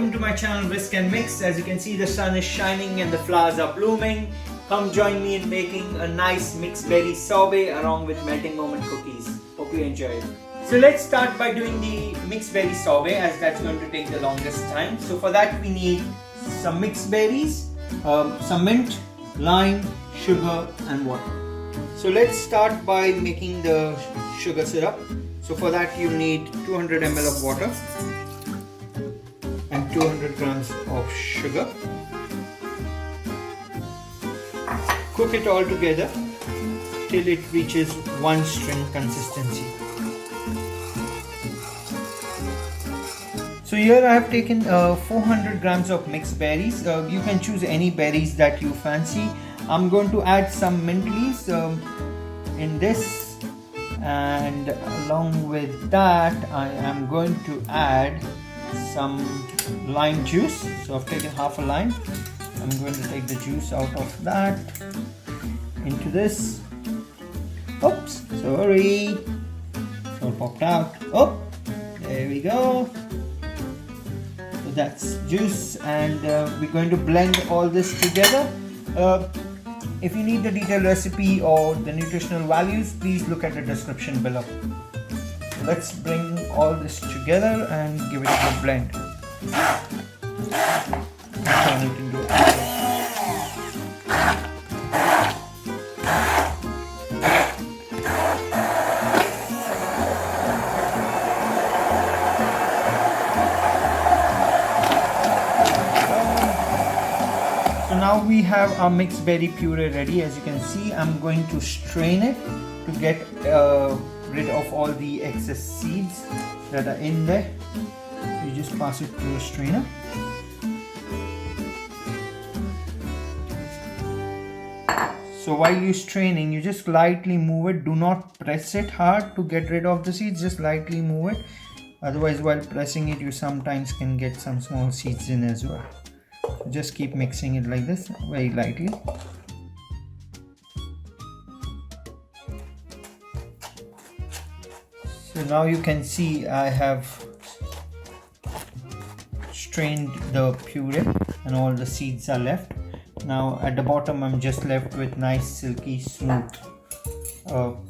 welcome to my channel Whisk and Mix. As you can see, the sun is shining and the flowers are blooming. Come join me in making a nice mixed berry sorbet along with melting moment cookies. Hope you enjoy it. So let's start by doing the mixed berry sorbet, as that's going to take the longest time. So for that we need some mixed berries, some mint, lime, sugar and water. So let's start by making the sugar syrup. So for that you need 200 ml of water and 200 grams of sugar. Cook it all together till it reaches one string consistency. So here I have taken 400 grams of mixed berries. You can choose any berries that you fancy. I'm going to add some mint leaves in this, and along with that I am going to add some lime juice. So I've taken half a lime. I'm going to take the juice out of that into this. Oops, sorry, it all popped out. Oh, there we go. So that's juice, and we're going to blend all this together. If you need the detailed recipe or the nutritional values, please look at the description below. So let's bring all this together and give it a good blend. Turn it into So now we have our mixed berry puree ready. As you can see, I'm going to strain it to get rid of all the excess seeds that are in there. So you just pass it through a strainer. So while you're straining, you just lightly move it. Do not press it hard to get rid of the seeds, just lightly move it. Otherwise, while pressing it, you sometimes can get some small seeds in as well. So just keep mixing it like this, very lightly. So now you can see I have strained the puree and all the seeds are left. Now at the bottom I'm just left with nice silky smooth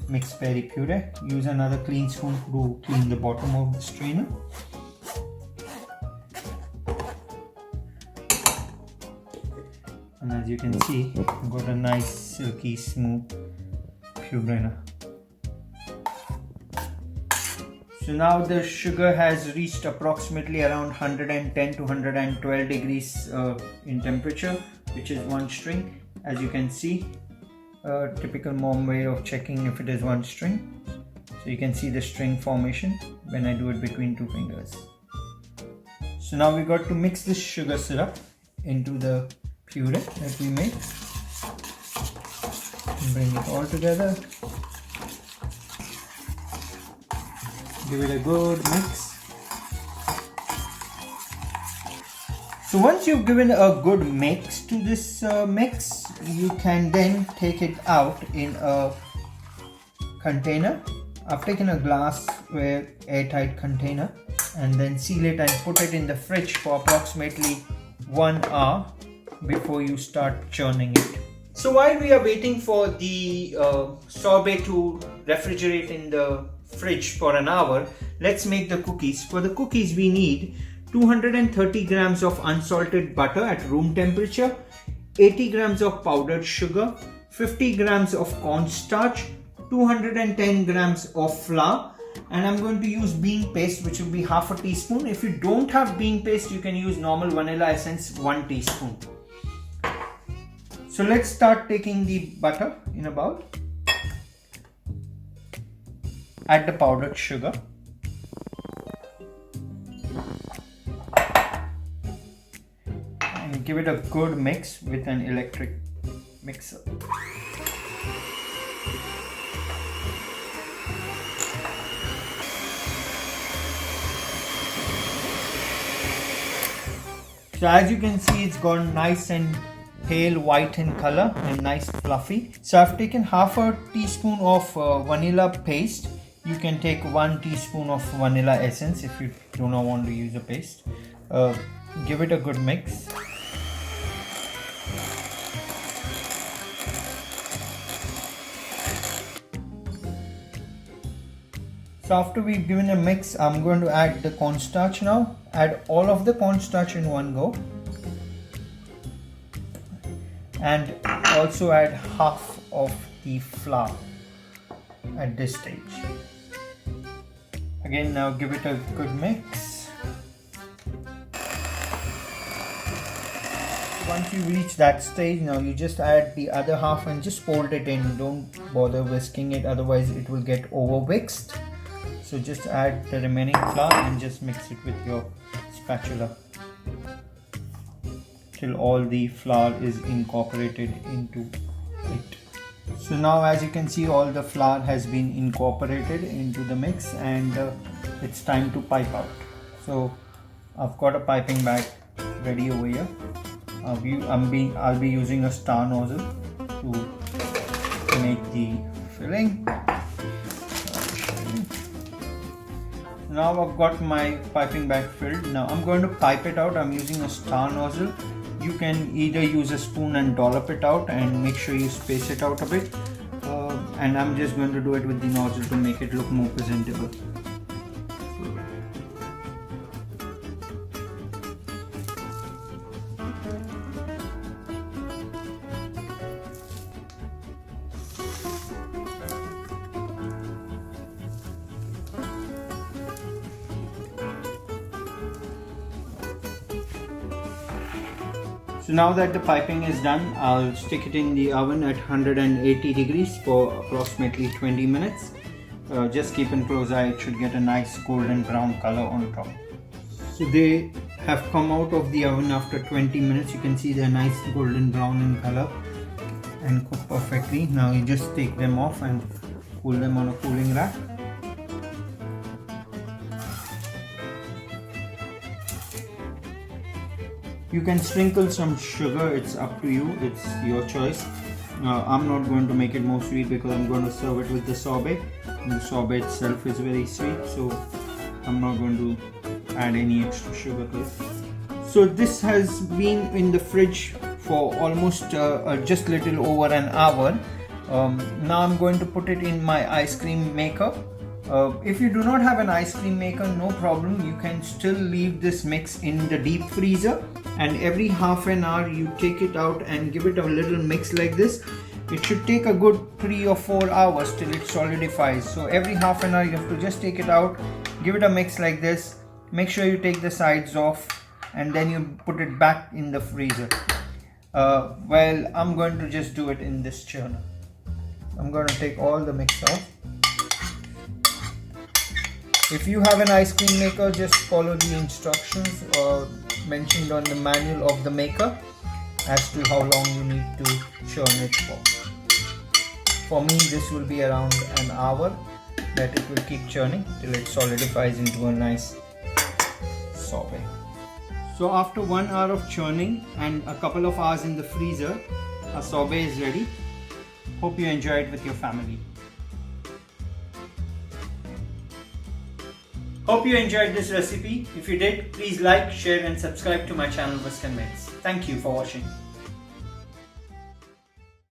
mixed berry puree. Use another clean spoon to clean the bottom of the strainer. And as you can see, I've got a nice silky smooth puree now. So now the sugar has reached approximately around 110 to 112 degrees in temperature, which is one string. As you can see, a typical mom way of checking if it is one string. So you can see the string formation when I do it between two fingers. So now we got to mix this sugar syrup into the puree that we made. Bring it all together. Give it a good mix. So once you've given a good mix to this mix, you can then take it out in a container. I've taken a glassware airtight container and then seal it and put it in the fridge for approximately 1 hour before you start churning it. So while we are waiting for the sorbet to refrigerate in the fridge for an hour, let's make the cookies. For the cookies we need 230 grams of unsalted butter at room temperature, 80 grams of powdered sugar, 50 grams of cornstarch, 210 grams of flour, and I'm going to use bean paste, which will be half a teaspoon. If you don't have bean paste, you can use normal vanilla essence, 1 teaspoon. So let's start taking the butter in a bowl. Add the powdered sugar. And give it a good mix with an electric mixer. So as you can see, it's gone nice and pale white in color and nice fluffy. So I've taken half a teaspoon of vanilla paste. You can take 1 teaspoon of vanilla essence if you do not want to use a paste. give it a good mix. So after we've given a mix, I'm going to add the cornstarch now. Add all of the cornstarch in one go. And also add half of the flour at this stage. Again, now give it a good mix. Once you reach that stage, now you just add the other half and just fold it in. Don't bother whisking it, otherwise it will get over whisked. So just add the remaining flour and just mix it with your spatula till all the flour is incorporated into it. So now, as you can see, all the flour has been incorporated into the mix, and it's time to pipe out. So I've got a piping bag ready over here. I'll be using a star nozzle to make the filling. Now I've got my piping bag filled. Now I'm going to pipe it out. I'm using a star nozzle. You can either use a spoon and dollop it out and make sure you space it out a bit. And I'm just going to do it with the nozzle to make it look more presentable. So now that the piping is done, I'll stick it in the oven at 180 degrees for approximately 20 minutes. Just keep a close eye, it should get a nice golden brown color on top. So they have come out of the oven after 20 minutes. You can see they're nice golden brown in color and cook perfectly. Now you just take them off and cool them on a cooling rack. You can sprinkle some sugar, it's up to you, it's your choice. I'm not going to make it more sweet because I'm going to serve it with the sorbet. The sorbet itself is very sweet, so I'm not going to add any extra sugar to it. So this has been in the fridge for almost just little over an hour. Now I'm going to put it in my ice cream maker. If you do not have an ice cream maker, no problem, you can still leave this mix in the deep freezer, and every half an hour you take it out and give it a little mix like this. It should take a good 3 or 4 hours till it solidifies. So every half an hour you have to just take it out, give it a mix like this, make sure you take the sides off, and then you put it back in the freezer. Well, I'm going to just do it in this churner. I'm going to take all the mix off. If you have an ice cream maker, just follow the instructions mentioned on the manual of the maker as to how long you need to churn it for. For me, this will be around an hour that it will keep churning till it solidifies into a nice sorbet. So after 1 hour of churning and a couple of hours in the freezer, our sorbet is ready. Hope you enjoy it with your family. Hope you enjoyed this recipe. If you did, please like, share and subscribe to my channel Whisk and Mix. Thank you for watching.